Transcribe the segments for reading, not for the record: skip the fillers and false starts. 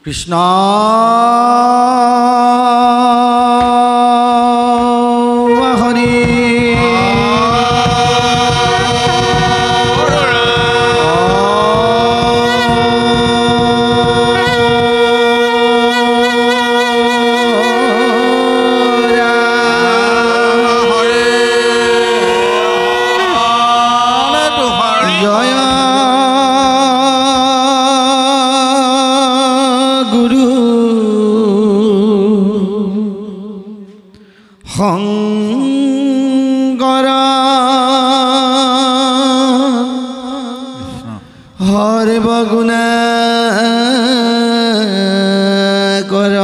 কৃষ্ণ হৰি শংকৰ সৰ্বগুণা কৰ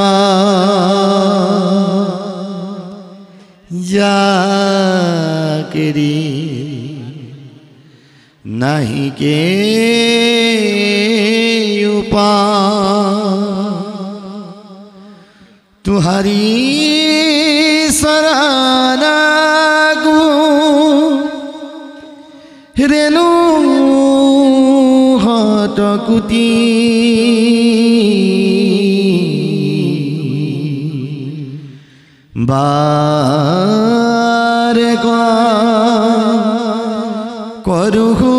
যাকেৰি নাহিকে तुहारी शरणगु रेणु हटकुटी बारे करुहु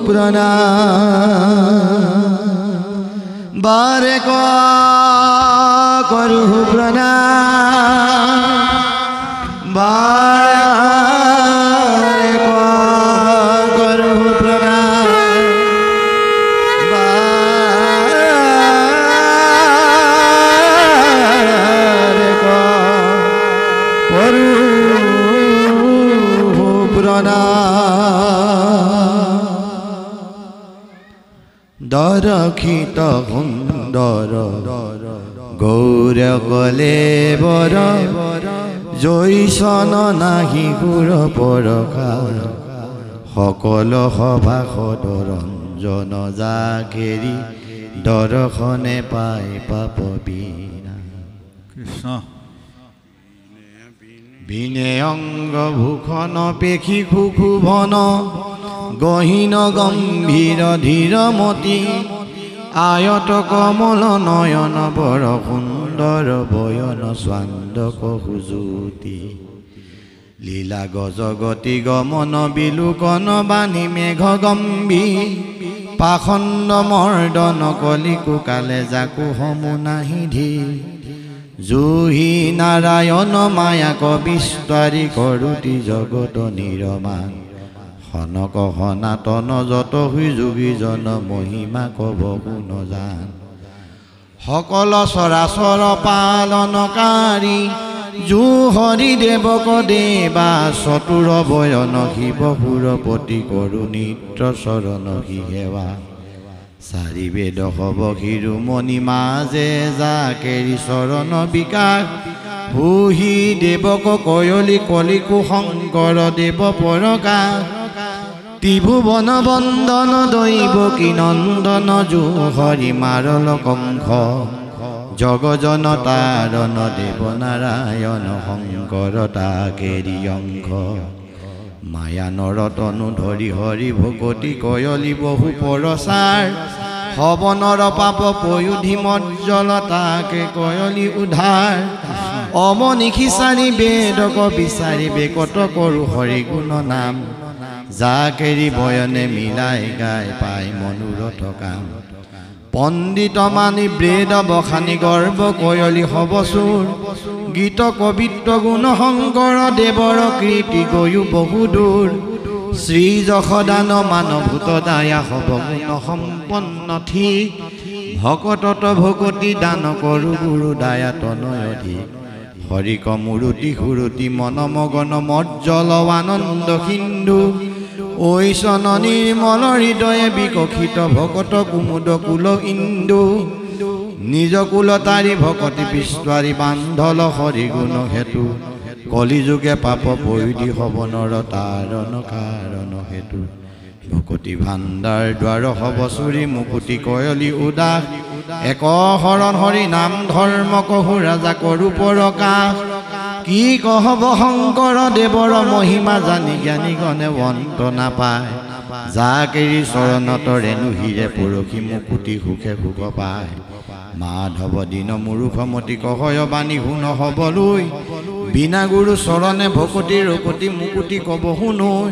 प्रणाम बारे करुः प्रणाम बारे करुः प्रणाम बारे करुः प्रणाम दरखित सुंदर गौर गले बर जैसन नाहि गुर परका सकल सभा रंजन जाकेरी दर्शने पाय पाप बीना कृष्ण बिने अंग भूषण पेखी खुखुभन गहीन गंभीर धीरमती आयत कमल नयन बर सुंदर बयन स्वांदक सुजुति लीला गजगति गमन बिलुकन बाणी मेघ गंभीर पाखंड मर्दन कलिकु काले जाकु हमु नाहि धीर जुहि नारायण मायाक विस्तारी करुति जगत निरमान खनक सनातन जत हुई जोगी जन महिमा कब गुण जान सकल चराचर पालनकारी जो हरि देवक देवा चतुर बयन शिवपुरपति करु नित्य चरण हि सेवा चारि वेद हब शिरोमणि माजे जाकेरि चरण विकास भूहि देवक कयली कलिकु शंकर देव परकाश त्रिभुवन बंदन दैवकी नंदन जो हरि मारल कंख जगजन तारण देव नारायण शंकर ताकेरि अंश माया नरतनु धरि हरि भगति कयली बहु परसार हवनर पाप पयुधि मज्जल ताके कयली उधार अमनिखिचारि वेदक विचारिबे कत करु हरि गुण नाम जाकेरि बयने मिलाई गाय पाय मनोरथ काम पंडित मानि वेद बखानी गर्भ कयली हबसुर गीत कवित्व गुण शंकर देवर कीर्ति गयु बहु दूर श्री यशोदान मानभूत दाया हब गुण सम्पन्न ठीक भकतत भगति दान करु गुरु दाया तनय अधिक हरिक मुरुति हुरुति मन मगन मज्जल आनंद सिंधु ओइसन निर्मल हृदय विकसित भकत कुमुद कुल इंदु निज कुल तारी भकति विश्वारी बांधल हरि गुण हेतु कलिजुगे पाप परिधि हवनर तारण कारण हेतु भकति भाण्डार द्वार हब चुरी मुकुति कयली उदास एक शरण हरि नाम धर्म कहु राजा करु परकाश কি কহব শংকৰ দেৱৰ মহিমা জানি জ্ঞানী গণে অন্ত নাপায় যাকেৰি চৰণত ৰেণু হিৰে পৰখি মুকুতি সুখে সুখ পায় মাধৱ দিন মুৰুখমতি কহয় বাণী শুন হবলৈ বিনা গুৰু চৰণে ভকতি ৰকতি মুকুতি কব শুনৈ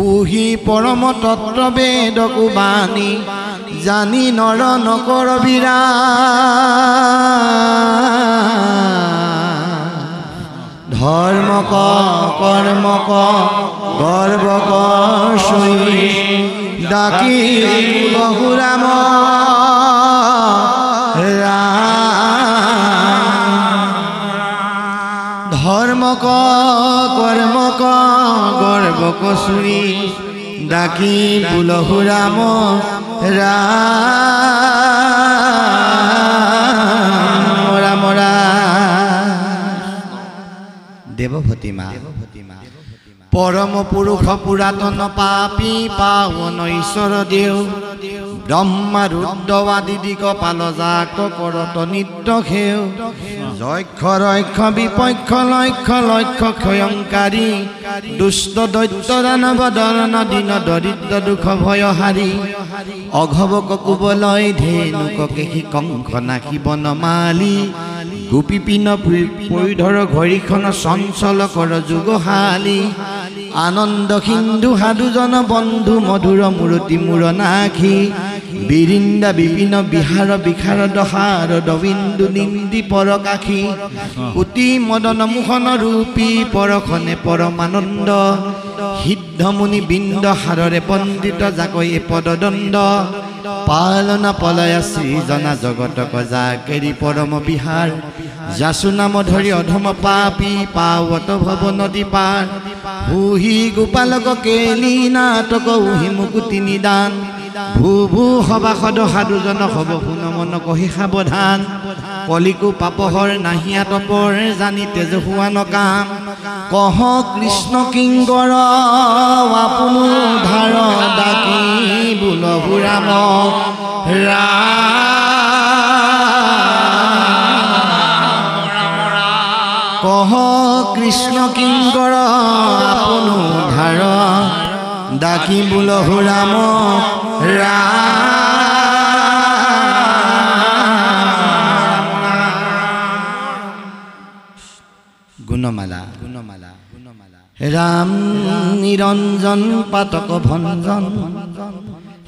উহি পৰম তত্ত্ব বেদকু বাণী জানি নৰ নকৰ বিৰা ধৰ্মক কৰ্মক গৰ্বক সৈ ডাকি বহুৰাম ধৰ্মক কৰ্মক গৰ্বক চুৰি ডাকি বুলহুৰাম ৰাম দেৱভতী মা পৰম পুৰুষ পুৰাতন পাপী পাৱন ঈশ্বৰ দেউ ব্ৰহ্মা ৰুদ্ৰবাদী দিগপাল জাক কৰত নিত্য সেউ যক্ষ ৰক্ষ বিপক্ষ লক্ষ্য লক্ষ্য ক্ষয়ংকাৰী দুষ্ট দৈত্য দানৱ দৰণ দিন দৰিদ্ৰ দুখ ভয় হাৰি অঘৱক কুবলয় ধেনুক কেশী কংস নাশী বনমালী গোপী পিন পৰিধৰ ঘড়ীখন চঞ্চল কৰ যুগশালী আনন্দ সিন্ধু সাধুজন বন্ধু মধুৰ মূৰতি মূৰ নাখি বিৰিন্দা বিপিন বিহাৰ বিখাৰ দহাৰ দবিন্দু নিন্দি পৰকাশী অতি মদন মোহন ৰূপী পৰখনে পৰমানন্দ সিদ্ধমুনি বিন্দ হাৰৰে পণ্ডিত জাকৈ পদদণ্ড পালনা পলয়া সৃজনা জগতক জাকেৰি পৰম বিহাৰ যাচু নাম ধৰি অধম পাপী পাৱত ভৱ নদী পাৰ হুহি গোপালক কেলি নাটক উহি মুকুতি নিদান ভূ ভূ সভাসদ সাধুজন হব শুন মন কহি সাৱধান কলিকো পাপহৰ নাহিয়া তপৰ জানি তেজ হোৱা নকাম কহ কৃষ্ণ কিংকৰ আপোন ধাৰ ডাকি বুলহুৰাম কহ কৃষ্ণ কিংকৰ আপোন ধাৰ ডাকি বুলহুৰাম গুণমালা গুণমালা ৰাম নিৰঞ্জন পাতক ভঞ্জন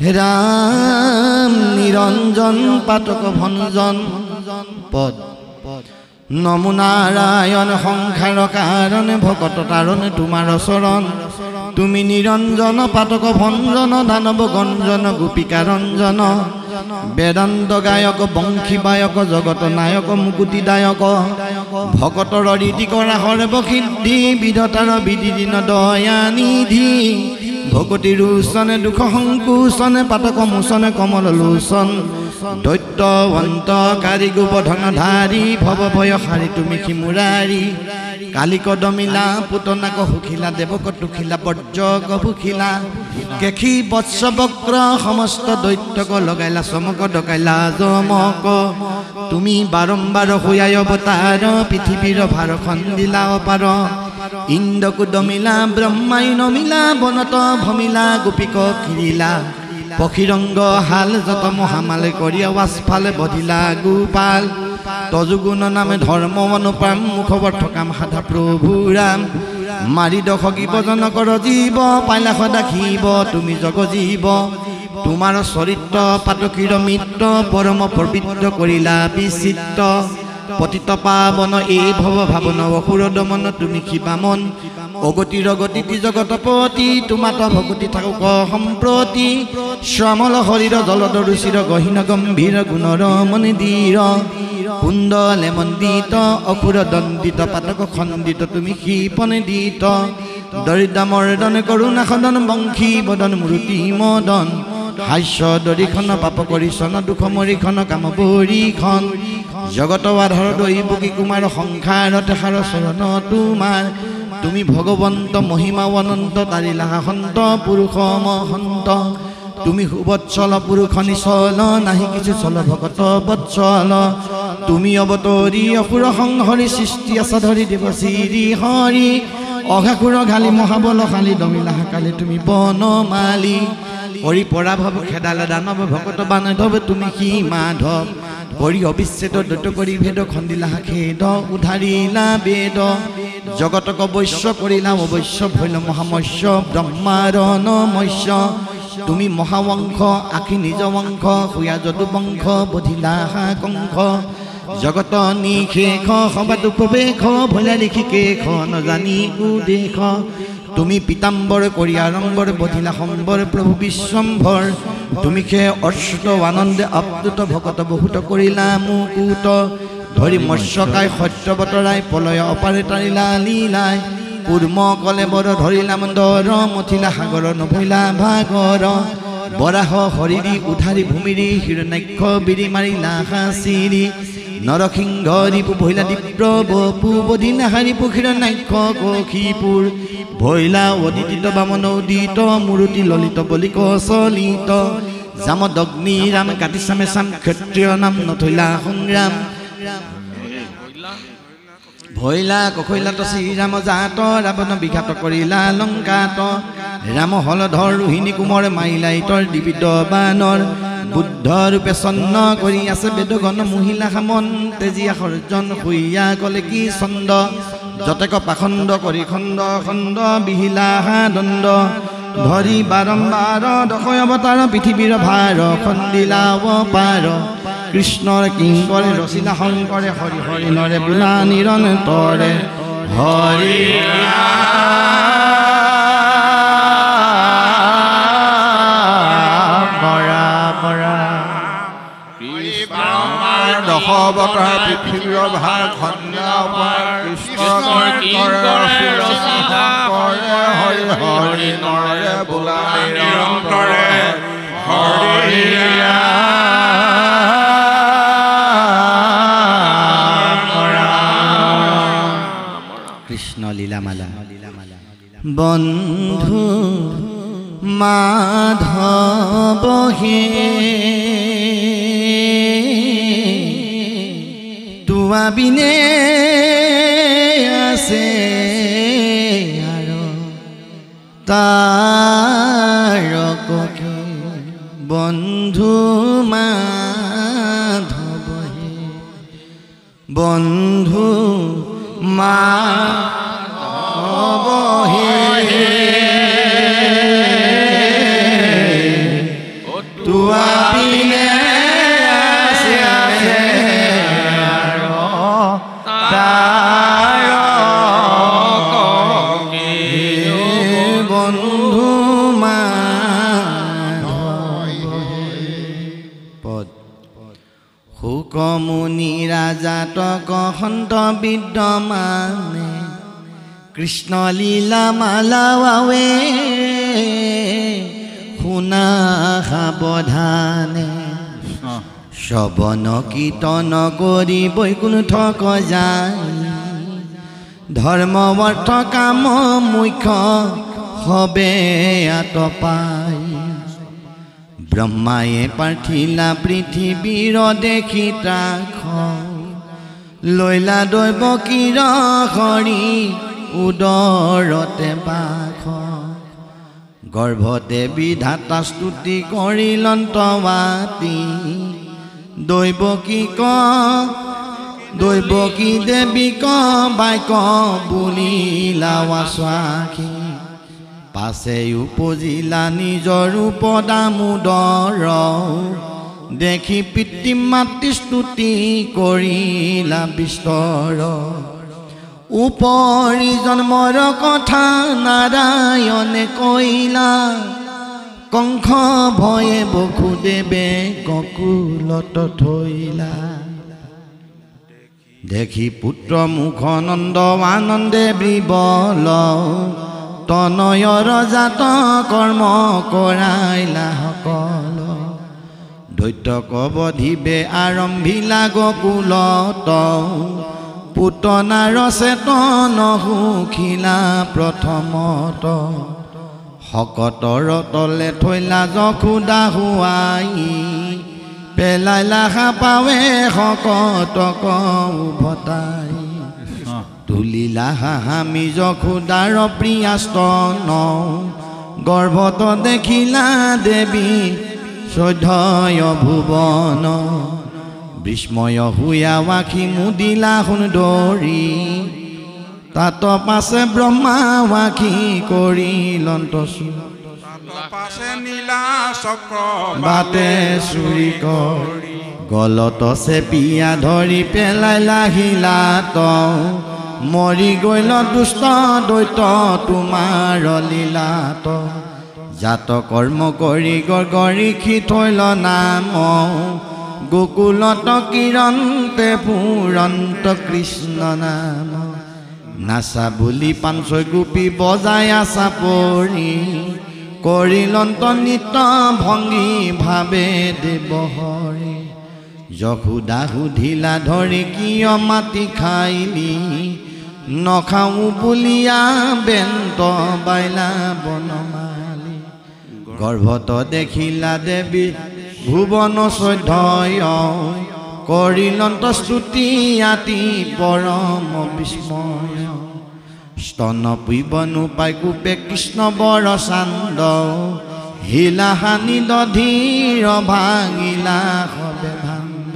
ৰাম নিৰঞ্জন পাতক ভঞ্জন পদ নমো নাৰায়ণ সংসাৰ কাৰণ ভকত তাৰণ তোমাৰ চৰণ তুমি নিৰঞ্জন পাতক ভঞ্জন দানৱ গঞ্জন গোপিকা ৰঞ্জন বেদান্ত গায়ক বংশী বায়ক জগত নায়ক মুকুতি দায়ক ভকতৰ ৰীতি কৰা সৰ্বসিদ্ধি বিধতাৰ বিধি দিন দয়া নিধি ভকতি ৰোচনে দুখ সংকোচনে পাতক মোচনে কমল লোচন দৈত্য অন্তকাৰী গোবধন ধাৰী ভৱ ভয় হাৰি তুমি সিমুৰাৰী কালিক দমিলা পুতনাক সুখিলা দেৱক টুখিলা বজ্ৰক ভুখিলা কেশী বৎস বক্ৰ সমস্ত দৈত্যক লগাইলা চমক ডকাইলা জমক তুমি বাৰম্বাৰ হৈয়াই অৱতাৰ পৃথিৱীৰ ভাৰখন দিলা অপাৰ ইন্দ্ৰকো দমিলা ব্ৰহ্মাই নমিলা বনত ভমিলা গোপীক কিৰিলা পক্ষীৰংগ হাল যত মহামালে কৰি আৱাজফালে বধিলা গোপাল তজুগুণ নামে ধৰ্ম অনুপাম মুখৱৰ থকাম সাধা প্ৰভু ৰাম মাৰি দশকী বজন কৰ জীৱ পাইলা সদা খিব তুমি জগ জীৱ তোমাৰ চৰিত্ৰ পাতকীৰ মিত্ৰ পৰম পবিত্ৰ কৰিলা বিচিত্ৰ পতিত পাৱন এই ভৱ ভাৱন অসুৰ দমন তুমি শিৱামন অগতিৰ গতি জগতপতি তোমাত ভগতি থাকক সম্প্ৰতি শ্যামল শৰীৰ জলদ ৰুচিৰ গহীন গম্ভীৰ গুণৰ মন্দিৰ কুণ্ডলে মণ্ডিত অসুৰ দণ্ডিত পাতক খণ্ডিত তুমি শিপনে দিত দৰিদ্ৰ মৰ্দন কৰোণা সদন বংশী বদন মূৰ্তি মদন হাস্য দৰিখন পাপ কৰিছন দুখ মৰিখন কাম বৰিখন জগত আধাৰ দৈৱকী কুমাৰ সংসাৰত সাৰ চৰণ তোমাৰ তুমি ভগৱন্ত মহিমা অনন্ত তাৰিলা সন্ত পুৰুষ মহন্ত তুমি সুবৎসল পুৰুষ নিচল নাহি কিছু চল ভকত বৎসল তুমি অৱতৰী অসুৰ সংহৰি সৃষ্টি আছা ধৰি দেৱ শ্ৰী হৰি অঘাসুৰ ঘালি মহাবল খালি দমিলা হাকালি তুমি বনমালী কৰি পৰা ভৱ খেদালে দানৱ ভকত বান্ধৱ তুমি সি মাধৱ কৰি অবিচ্ছেদ দৈত কৰি ভেদ খন্দিলা খেদ উধাৰিলা বেদ জগতক বৈশ্য কৰিলা অবৈশ্য ভৈল মহামস্য ব্ৰহ্মাৰণ মৎস্য তুমি মহাবংশ আখি নিজ বংশ সুয়া যদু বংশ বধিলা কংশ জগত নিশেষ সবাদ উপবেশ ভৈলা লিখি কেশ নজানি উদেশ তুমি পীতাম্বৰ কৰি আড়ম্বৰ বধিলা সম্বৰ প্ৰভু বিশ্বম্ভৰ তুমি খে অচ্যুত আনন্দে আপ্লুত ভকত বহুত কৰিলা মুকুত ধৰি মৎস্যকায় সত্যবতৰাই পলয় অপাৰে তাৰিলা লীলাই কুৰ্ম কলে বৰ ধৰিলা মন্দৰ মথিলা সাগৰ নভৈলা ভাগৰ বৰাহ হৰিৰি উধাৰি ভূমিৰি হিৰণ্যাক্ষ বিৰি মাৰিলা হাচিৰি নৰসিংহ ৰিপু ভৈলা দীপ্ৰ বপু বধিলা হাৰিপু হিৰণ্যাক্ষ কক্ষীপুৰ ভৈলা অদিতিত বামন উদিত মূৰ্তি ললিত বলিক চলিত জামদগ্নি ৰাম কাটি চামে চাম ক্ষত্ৰিয় নাম নথৈলা সংগ্ৰাম ভৈলা কখৈলাত শ্ৰীৰাম জাত ৰাৱণ বিঘাত কৰিলা লংকাত ৰাম হলধৰ ৰোহিণী কুমৰ মাৰিলা ইতৰ দিবিদ বানৰ বুদ্ধ ৰূপে চন্ন কৰি আছে বেদগণ মহিলা সামন তেজীয়া সৰ্জন শুইয়া কলে কি ছন্দ যতেক পাখণ্ড কৰি খণ্ড খণ্ড বিহিলা দণ্ড ধৰি বাৰম্বাৰ দশয় অৱতাৰ পৃথিৱীৰ ভাৰ খন্দিলা অপাৰ কৃষ্ণৰ কিংকৰে ৰচিলা শংকৰে হৰি হৰি নৰে বোলা নিৰন্তৰে হৰি দশবতাৰ পৃথিৱীৰ ভাৰ খন্দাপাৰ কৃষ্ণৰ কিংকৰে ৰচিলা শংকৰে হৰি হৰি নৰে বোলা নিৰন্তৰে হৰি কৃষ্ণ লীলামালা বন্ধু মাধৱ হে তোৱা বিনে আছে আৰু তাৰ ককে বন্ধু মাধৱ হে বন্ধু মাধৱ হে তোৱা বিনে আছে আৰু তাৰ ককে বন্ধু মাধৱ পদ শুকমুনি ৰাজাতক সন্ত বিদ্যমানে কৃষ্ণ লীলা মালাৱে শুনা সাৱধানে শ্ৰৱণ কীৰ্তন কৰি বৈকুণ্ঠ যায় ধৰ্ম অৰ্থ কাম মুখ্য হবে আতপাই ব্ৰহ্মায়ে পাৰ্থিলা পৃথিৱীৰ দেখি তাক লৈলা দৈৱ কিৰ হৰি উদৰতে বাস গৰ্ভতে বিধাতা স্তুতি কৰিলন্তৱাতি দৈৱকী দেৱীক বাইক বুলিলা স্বাখী পাছে উপজিলা নিজৰ ৰূপ দামোদৰ দেখি পিতৃ মাতৃ স্তুতি কৰিলা বিস্তৰ উপৰি জন্মৰ কথা নাৰায়ণে কৈলা কংস ভয়ে বসুদেৱে গকুলত থৈলা দেখি পুত্ৰ মুখ নন্দ আনন্দে বিবল তনয়ৰ জাত কৰ্ম কৰাইলা সকল দৈত্যক বধিবে আৰম্ভিলা গকুলত পুতনাৰ চেতন সুখিলা প্ৰথমত শকতৰ তলে থৈলা যশোদা হুৱাই পেলাইলা সাপাৱে শকতক উভতাই তুলিলা হামি যশোদাৰ প্ৰিয়াস্তন গৰ্ভত দেখিলা দেৱী চৈধ্যয় ভুৱন বিস্ময় হুয়া ৱাখি মুদিলা সুন্দৰী তাত পাছে ব্ৰহ্মা ৱাখি কৰি লন্তচু পাছে নীলা চক্ৰ বাতে চুৰি কৰি গলত চেপিয়া ধৰি পেলাইলা শিলাত মৰি গ'ল দুষ্ট দৈত তোমাৰ লীলাত জাত কৰ্ম কৰি গৰিখি থৈল নাম গোকুলত কিৰণতে পুৰন্ত কৃষ্ণ নাম নাচা বুলি পাঞ্চৈ গোপী বজাই আছা পৰি কৰিলন্ত নিত্য ভংগী ভাবে দেৱ হৰি যশোদা সুধিলা ধৰি কিয় মাটি খাইলি নখাওঁ বুলিয়া বেন্ত বাইলা বনমালী গৰ্ভত দেখিলা দেৱী ভুৱন চৈধ্যয় কৰিলন্ত স্তুতি আতি পৰম বিস্ময় স্তন পুইবনু পাই কোপে কৃষ্ণ বৰ চান্দ হিলা হানি দধীৰ ভাঙিলা সবে ভাণ্ড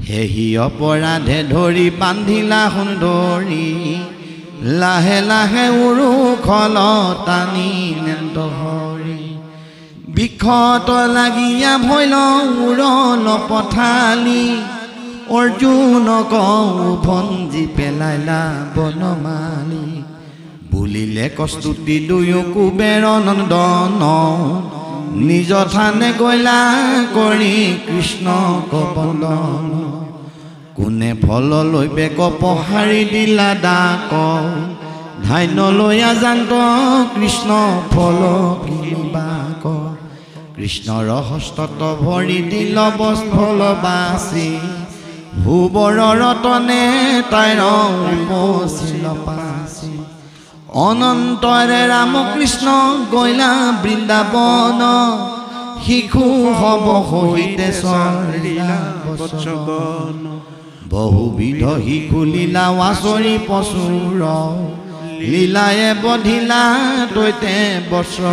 হেহি অপৰাধে ধৰি বান্ধিলা সুন্দৰী লাহে লাহে উৰু খল টানি নেন্দ হৰি বিষত লাগিয়া ভৈল উৰল পথালি অৰ্জুনক ভঞ্জি পেলাইলা বনমালী বুলিলে কস্তুতি দুয়ো কুবেৰ নন্দন নিজ থানে গৈলা কৰি কৃষ্ণক বন্দন কোনে ফল লৈ বেক পহাৰি দিলা ডাক ধান্যলৈ আজান্ত কৃষ্ণ ফল কিবাক কৃষ্ণৰ হস্তত ভৰি দিল বস্ফল বাচি ভুবৰ ৰতনে তাইৰ উপচিল পাচি অনন্তৰে ৰামকৃষ্ণ গৈলা বৃন্দাবন শিশু হব সৈতে চৰিলা বচন বহুবিধ শিশু লীলা আচৰি পচুৰ লীলায়ে বধিলা দৈতে বস্ত্ৰ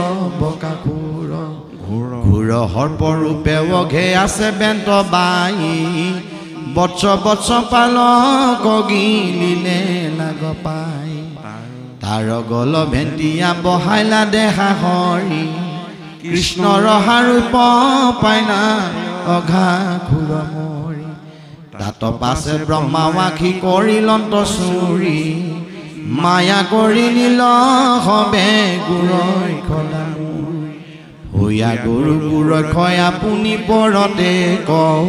বকাসুৰ ঘূৰ সৰ্পৰূপে অঘে আছে বেন্ত বাই বৎস বৎস পালক গিলিলে লাগ পাই তাৰ গল ভেন্টিয়া বহাইলা দেহা হৰি কৃষ্ণৰ ৰূপ পাইনা অঘা ঘূৰ মৰি তাত পাছে ব্ৰহ্মা ৱাখি কৰিলন্ত চুৰি মায়া কৰি নিল সবে গুৰৈ খলা হৈয়া গুৰু গুৰক্ষয় আপুনি পৰতে কওঁ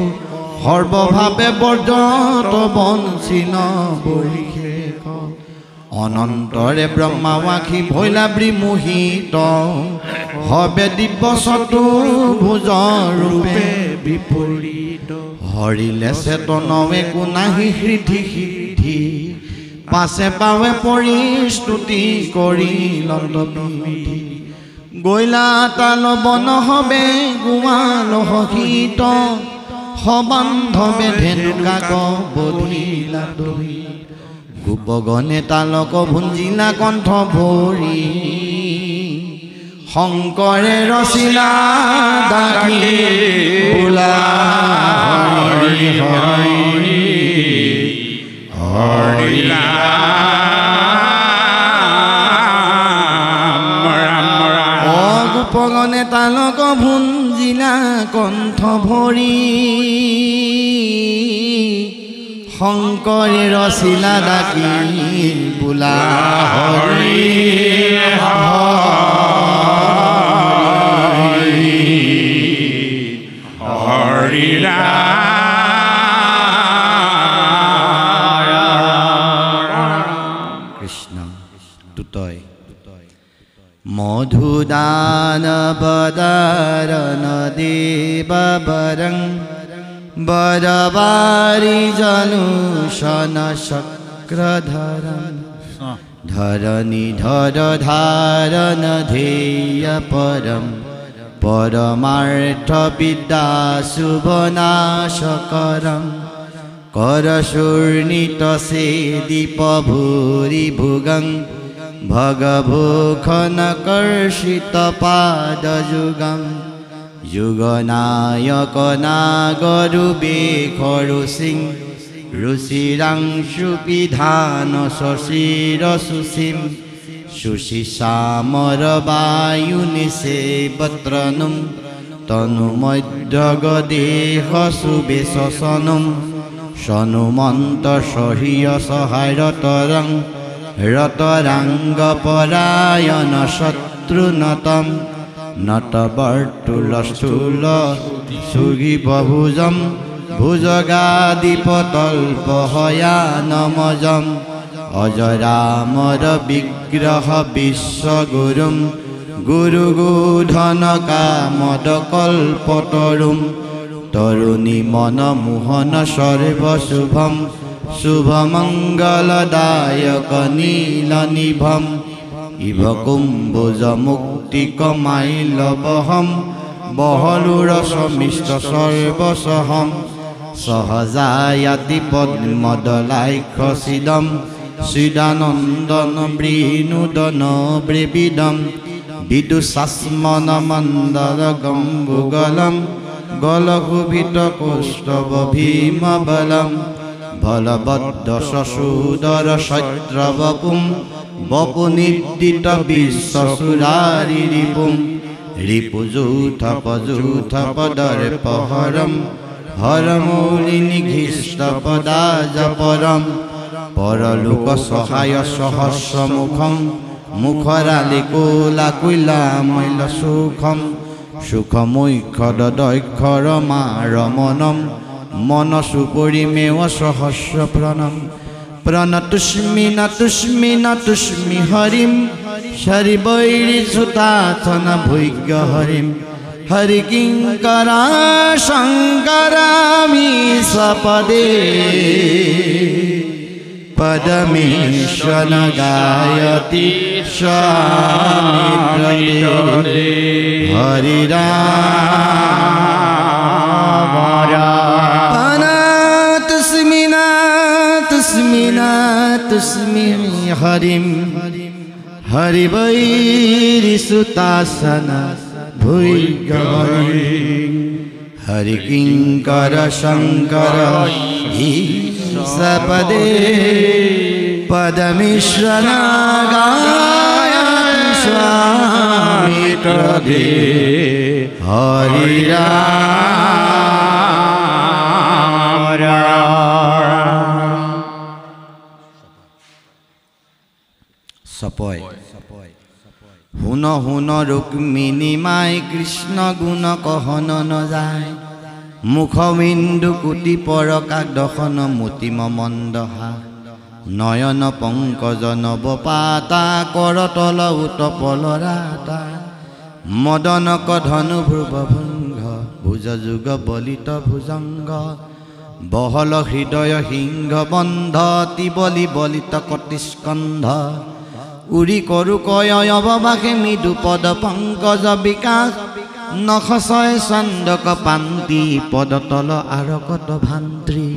সৰ্বভাৱে বৰ্জত বঞ্চিল বৰিষে অনন্তৰে ব্ৰহ্মা ৱাখি ভৈলা বিমোহিত হবে দিব্য চতুৰ্ভুজ ৰূপে বিপৰীত হৰিলে চেতন একো নাহি হৃদি সিদ্ধি পাছে পাৱে পৰিস্তুতি কৰি লণ্ডবিধি গৈলা তাল বন হবে গোৱাল সহিত সবান্ধৱে ধেনুকাক বধিলা দহি গোপগণে তালক ভুঞ্জিলা কণ্ঠ ভৰি শংকৰে ৰচিলা দাখি বোলা হৰি হৰি হৰি গোপগণে তালক ভুঞ্জিলা কণ্ঠ ভৰি শংকৰে ৰচিলা ডাকি বোলা হৰি হৰি কৃষ্ণ তুতয় মধুদান বদাৰণ দেৱ বৰং বৰবাৰী জনুষণ চক্ৰধৰণ ধৰণী ধৰ ধাৰণ ধেয় পৰম পৰমাৰ্থ বিদ্যা শুভনাশকৰম करशूर्णित से दीप भूरि भुगं भगभूखन कर्षित पादजुगं युगनायक नागरुबेखरु सिंह रुचिरांशु पिधान शशिर सुसिं सुशिशामर वायुनिसेवत्रनुं तनुमध्यगदेह सुबेशसनं सनुमन्त सह्य सहायतरं रतरांगपरायण शत्रुनतं नटवर्तुलस्थूल सुगीबभुजं भुजगादिपतल्पहयानमजं अजरामर विग्रह विश्वगुरुं गुरुगोधनकामदकल्पतरुं तरुणी मनमोहन सर्वशुभं शुभमङ्गलदायक नीलनिभं इव कुम्भुजमुक्तिकमाइलवहं बहलुरसमिष्ट सर्वसहं सहजायति पद्मदलाइखसिदं श्रीदानन्दन वृणुदन ब्रेविदं विदुषास्मनमन्दरगम्बुगलं गलकुभितकौस्तव भीमबलं बलभद्रशशूदर शैत्रवपुं वपुनिद्दित विश्वसुरारिरिपुं रिपुजूथपदर्पहरं हरमौलिनिघिष्टपदाजपरं परलोकसहाय सहस्रमुखं मुखरालिकोलाकुलामैलसुखं सुखमैक्षददैक्षरमारमणं मनसुपरिमेव सहस्रप्रणं प्रणतुष्मि नतुष्मि नतुष्मि हरिं शरिवैरिसुताथन भुज्ञ हरिं हरिकिङ्करा शङ्करामि सपदे पदमेश्वर गायति स्वामित्रदे हरिराम तुस्मि हरिं हरिवैरिसुतासन भुज्ञ हरिकिङ्कर शङ्कर सपदे पदमिश्वर गायति स्वामित्रदे सपय हुन हुन रुक्मिणी माय कृष्ण गुण कहन न जाय मुखबिन्दु कुटी परकाक दशन मोतिम मन्दहा नयन पंकज नवपाता करतल उतपलराता मदनक धनु भ्रुवभृङ्ग भुज जुग बलित भुजंग बहल हृदय हिंग बंध तिबली बलित कटिस्कंध उरी करु कय अवबाखे मृदु पद पंकज विकास नखसय चंदक पांति पदतल आरकत भांत्री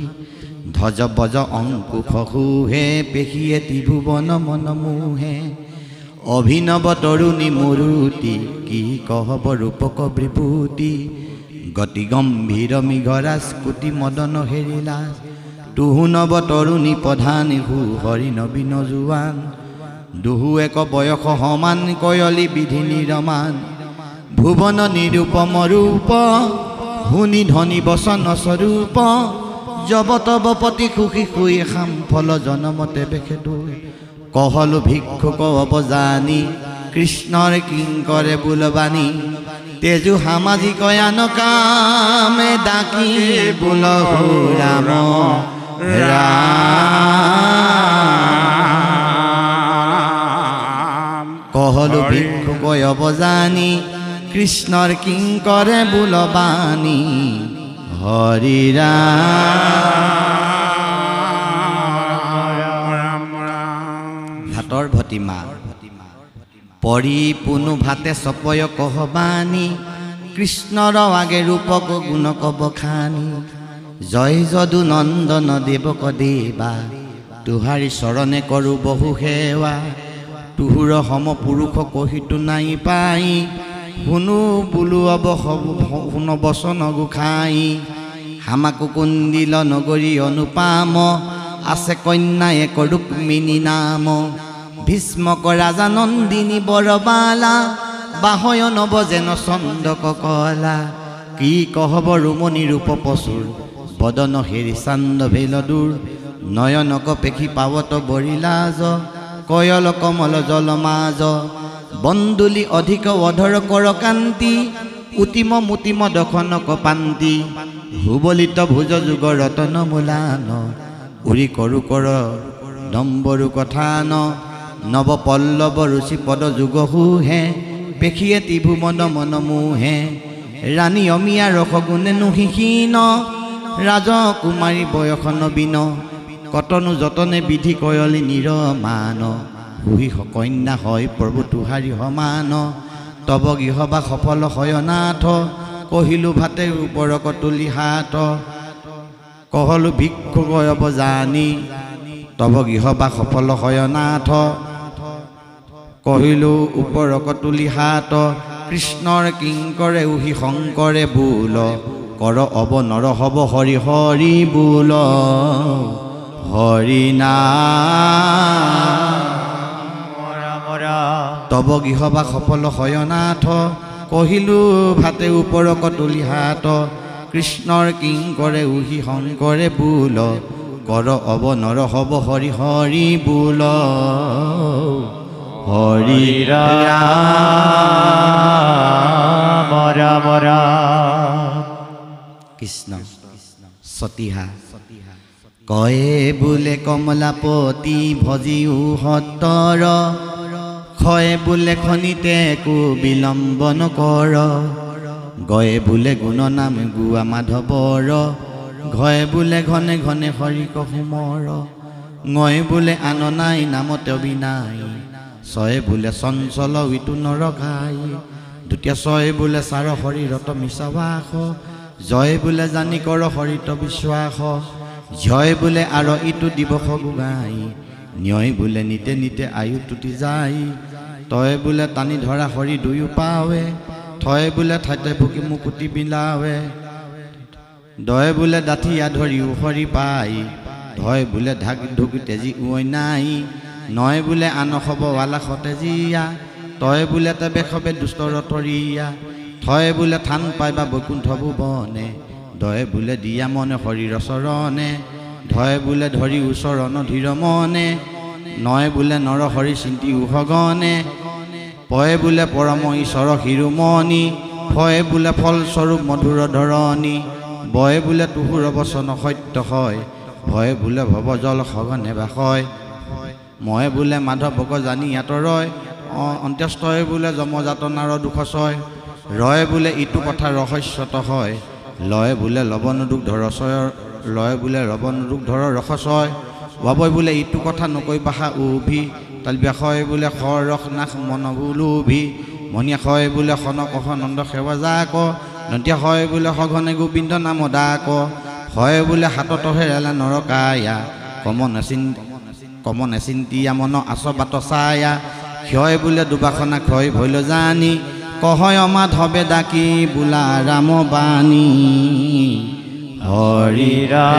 ध्वज बज अंकुश हुहे पेखिए त्रिभुवन मन मुहे अभिनव तरुणी मुरुति की कहब रूपक विभूति गति गंभीर मिघरास्कुति मदन हेरिलास तुहु नव तरुणी प्रधान हु हरि नवीन जुवान दुहु एक बयस समान कयली विधि निरमान भुवन निरूपम रूप हुनि धनी बसन स्वरूप जब तब पति सुखी हुई खाम फल जनमते बेखेतु कहलु भिक्षुक अवजानी कृष्णर किंकरे बुलबानी तेजु सामाजिक यान कामे डाकी बुलहु राम राम कहलु भिक्षुक अवजानी कृष्णर किंकरे बुलबानी हरि राम भातर भतिमा परी पुनु भाते सपय कहबानी कृष्णर आगे रूपक गुणक बखानी জয় যদু নন্দন দেৱক দেৱা তুহাৰি চৰণে কৰোঁ বহু সেৱা তুহুৰ সম পুৰুষ কহিতো নাই পাই শুনো বোলো শুন বচন গোসাঁই হামাকু কুন্দিল নগৰী অনুপাম আছে কন্যা এক ৰুক্মিণী নাম ভীষ্মক ৰাজা নন্দিনী বৰবালা বাহয়ন বজেন চন্দক কলা কি কহব ৰুমণী ৰূপ পচুৰ বদন হেৰি চান্দ ভেলদূৰ নয়নক পেখি পাৱত বৰিলাজ কয়ল কমল জল মাজ বন্দুলি অধিক অধৰ কৰ কান্তি উতিম মুতিম দখনক পান্তি হুবলিত ভুজ যুগ ৰতন মূলান উৰি কৰু কৰ নম্বৰু কথান নৱ পল্লৱ ৰুচি পদ যুগ সুহে পেখিয়ে ত্ৰিভু মন মন মোহে ৰাণী অমিয়া ৰসগুণে নুহিহীন ৰাজকুমাৰী বয়স নবীন কটনো যতনে বিধি কয়লি নিৰমান হুহি কন্যা হয় প্ৰভু তুহাৰি সমান তব গৃহবা সফল শয়নাথ কহিলো ভাতে ওপৰক তুলি হাত কহলো ভিক্ষু গয়ব জানি তব গৃহবা সফল শয়নাথ কহিলো ওপৰক তুলি হাত কৃষ্ণৰ কিংকৰে উহি শংকৰে বোল কৰ অব নৰ হব হৰি হৰি বোল হৰি তব গৃহবা সফল শয়নাথ কহিলো ভাতে ওপৰক তুলি হাত কৃষ্ণৰ কিংকৰে উহি শংকৰে বোল কৰ অব নৰ হব হৰি হৰি বোল হৰি ৰাম ৰাম ৰাম কৃষ্ণ সতীহা কয়ে বোলে কমলাপতি ভজিও সত্তৰ খয়ে বোলে খনিতে একো বিলম্ব নকৰ গয়ে বোলে গুণ নাম গোৱা মাধৱৰ ঘয়ে বোলে ঘনে ঘনে হৰিক সুমৰ ngồi বোলে আন নাই নামতে অবিনাই ছয় বোলে চঞ্চল ইটো নৰখাই দ্বিতীয় ছয় বোলে চাৰ শৰীৰত মিছাবাস জয় বোলে জানি কৰ হৰিত বিশ্বাস জয় বোলে আৰু ইটো দিৱস গুগাই ন্যয় বোলে নিতে নিতে আয়ু টুটি যায় তই বোলে টানি ধৰা হৰি দুয়ো পাৱে থয় বোলে ঠাইতে ভুকি মুকুটি বিলাৱে দয় বোলে ডাঠিয়া ধৰিও হৰি পাই ধয় বোলে ঢাক ঢুকি তেজি উই নাই নয় বোলে আন খব ৱালা সতেজীয়া তই বোলে তেবে খবে দুষ্টৰ তৰিয়া থয় বোলে থান পাইবা বৈকুণ্ঠ ভুৱনে দয় বোলে দিয়া মনে হৰিৰ চৰণে ধয় বোলে ধৰি ওচৰণ ধীৰ মনে নয় বোলে নৰ হৰি চিন্তি উহগনে পয় বোলে পৰম ঈশ্বৰ শিৰোমণি ফয় বোলে ফলস্বৰূপ মধুৰ ধৰণী বয় বোলে তুহুৰ বচন সত্য হয় ভয় বোলে ভৱ জল সঘনে বাসয় মই বোলে মাধৱক জানি ইয়াত ৰয় অন্ত্যস্তই বোলে যমযাতনাৰ দুখ ছয় ৰয় বোলে ইটো কথা ৰহস্যত হয় লয় বোলে লৱণ দুখ ধৰ ছয়ৰ লয় বোলে লৱণ দুখ ধৰ ৰস ছয় বাবই বোলে ইটো কথা নকৈ পাহা উভি তালবিয়া হয় বোলে খৰ ৰস নাশ মন বোলোভি মণিয়া হয় বোলে সনক নন্দ সেৱা যাক নন্তিয়া হয় বোলে সঘনে গোবিন্দ নাম ডাক হয় বোলে হাতত হেৰালা নৰকায়া কম নেচিন্তিয়া মন আচ বাট ছায়া ক্ষয় বোলে দুবাসনা ক্ষয় ভৈল জানি কহয় মাধৱে ডাকি বোলা ৰাম বাণী হৰি ৰাম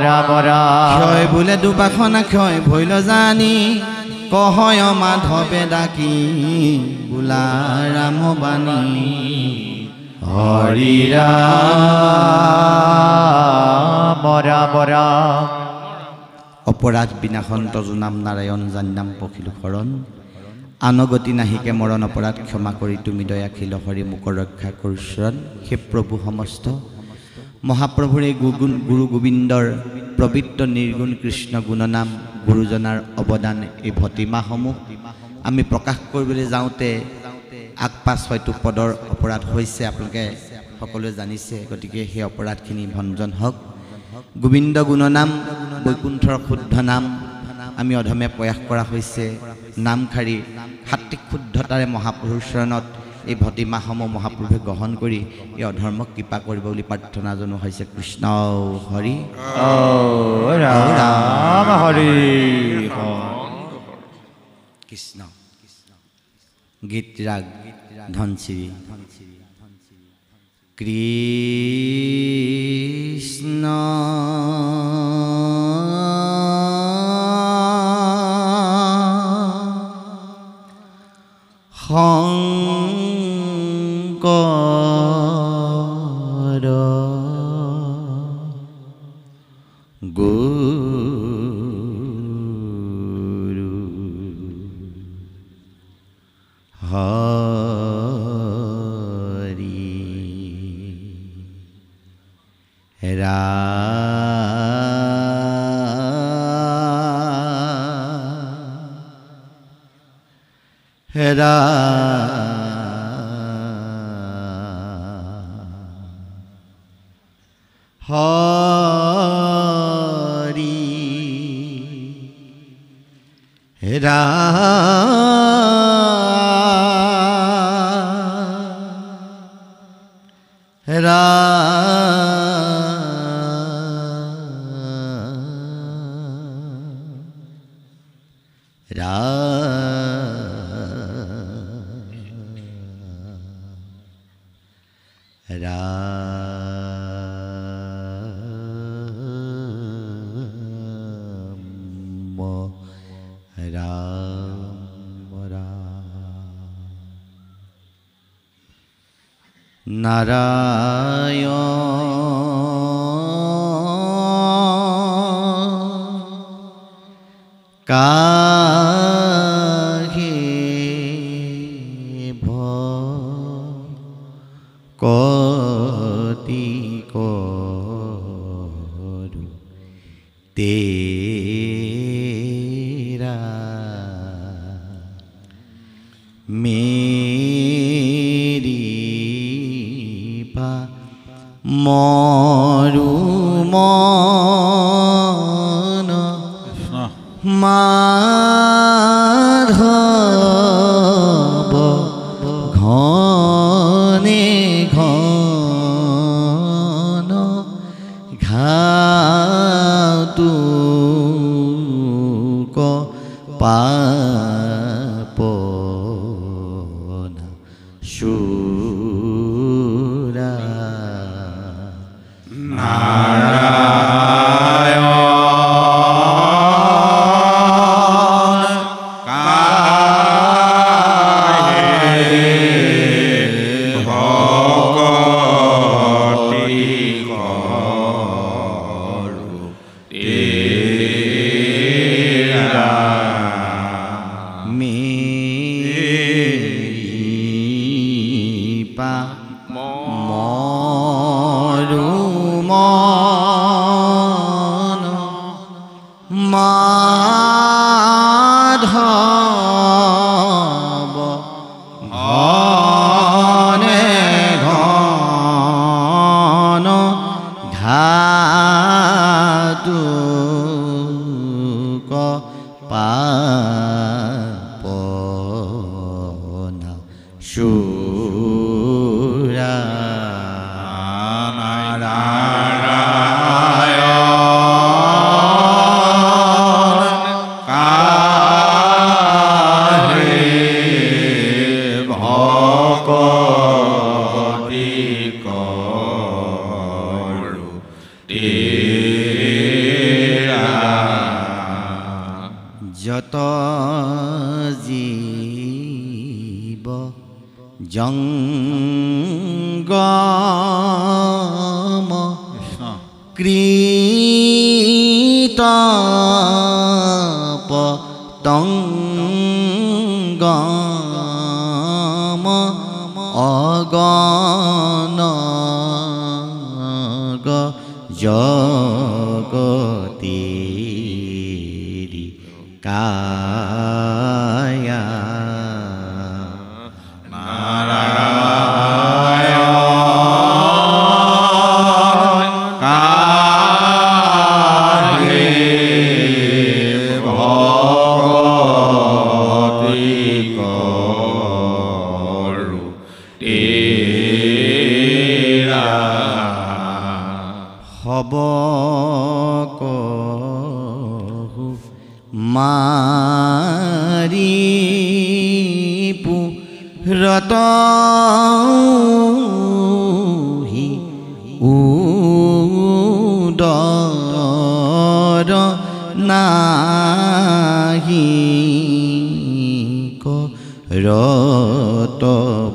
ৰাম ৰাম ক্ষয় বোলে দুবাসনা ক্ষয় ভৈল জানি কহয় মাধৱে ডাকি বোলা ৰাম বাণী হৰি ৰাম ৰাম ৰাম অপৰাধ বিনাশন তজু নাম নাৰায়ণ জান্নাম পখিলো শৰণ আনগতি নাহিকে মৰণ অপৰাধ ক্ষমা কৰি তুমি দয়াখিল হৰি মোক ৰক্ষা কৰিছৰণ হে প্ৰভু সমস্ত মহাপ্ৰভুৰ এই গুৰু গোবিন্দৰ পবিত্ৰ নিৰ্গুণ কৃষ্ণ গুণনাম গুৰুজনাৰ অৱদান এই ভতিমাসমূহ আমি প্ৰকাশ কৰিবলৈ যাওঁতে আগপাছ হয়তো পদৰ অপৰাধ হৈছে আপোনালোকে সকলোৱে জানিছে গতিকে সেই অপৰাধখিনি ভঞ্জন হওক গোবিন্দ গুণনাম বৈকুণ্ঠৰ শুদ্ধ নাম আমি অধমে প্ৰয়াস কৰা হৈছে নামখাৰী সাত্বিক শুদ্ধতাৰে মহাপুৰুষ চৰণত এই ভতিমাসমূহ মহাপ্ৰভুৱে গ্ৰহণ কৰি এই অধৰ্মক কৃপা কৰিব বুলি প্ৰাৰ্থনা জনোৱা হৈছে। কৃষ্ণ হৰি ৰাম হৰি কৃষ্ণ গীত ৰাগ ধনশিৰি কৃষ্ণ শংকৰ গুৰু হৰি হেৰা হৰি হেৰা হেৰা নাৰায়ণ কাহে ভকতি কৰোঁ তেৰা মৰু মন মাধৱ ঘনে ঘন ঘাতু পাপনা সুৰা পাপনা সুৰা যত জীব জঙ্গম কৃত পতঙ্গম অগণ জগতি কায়া নাৰায়ণ কাহে ভকতি কৰোঁ তেৰা হব কহু মাৰি পুৰত উদৰ নাহি ৰত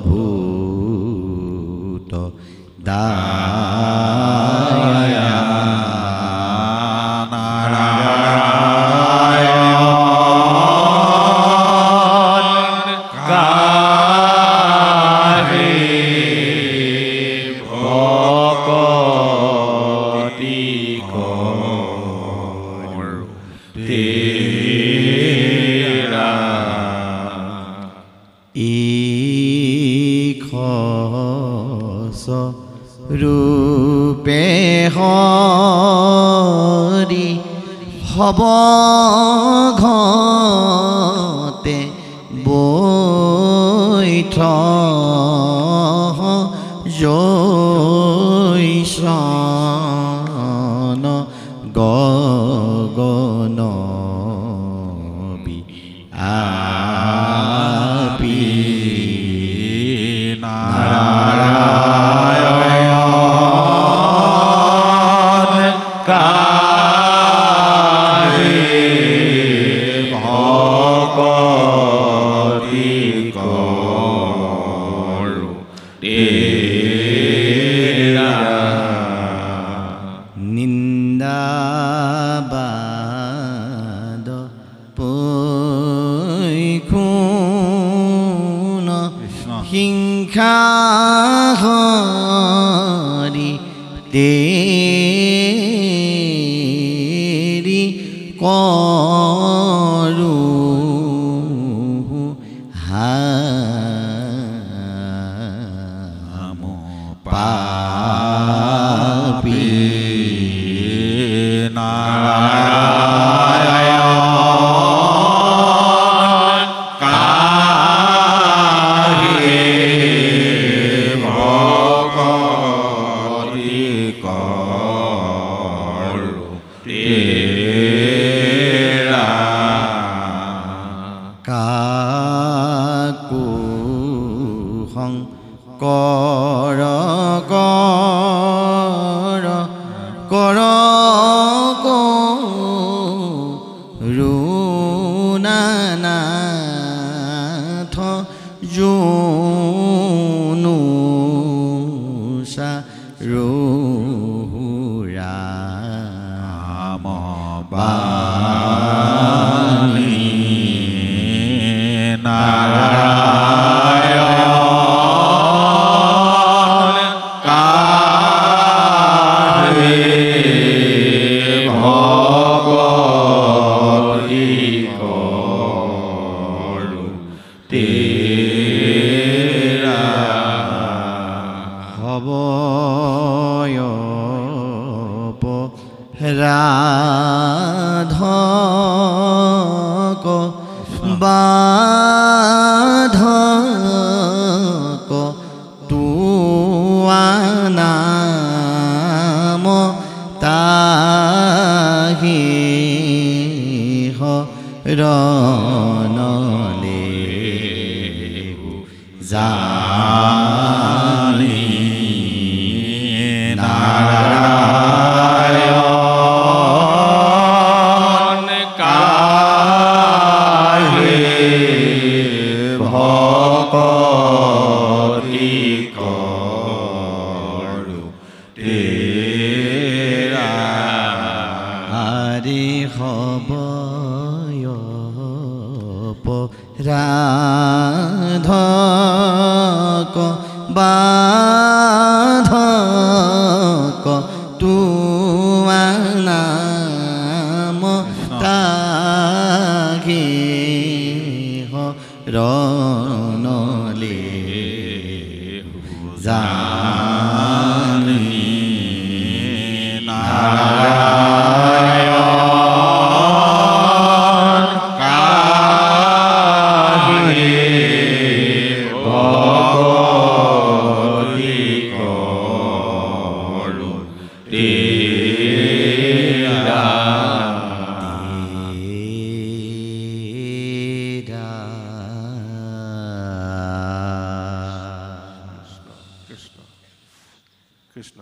ভূত দায়া ৰূপে হৰি হব ঘতে বৈঠ জৈশন গগন আপি নিন্দাবাদ পৈখুন হিংসা হৰি তেৰি কৰো পাপী কাকু কৰ কৰ কৰ ৰুণানাথ জুনু ৰাম বাণী ৰাধক বাধক তুয়ানাম তাহি হৰণলে জানি নাৰায়ণ কাহে ভকতি কৰো তেৰা হৰি ৰাধক বাধক তুয়ানাম তাহি হৰণলে জানি নাৰায়ণ কাহে ভকতি কৃষ্ণ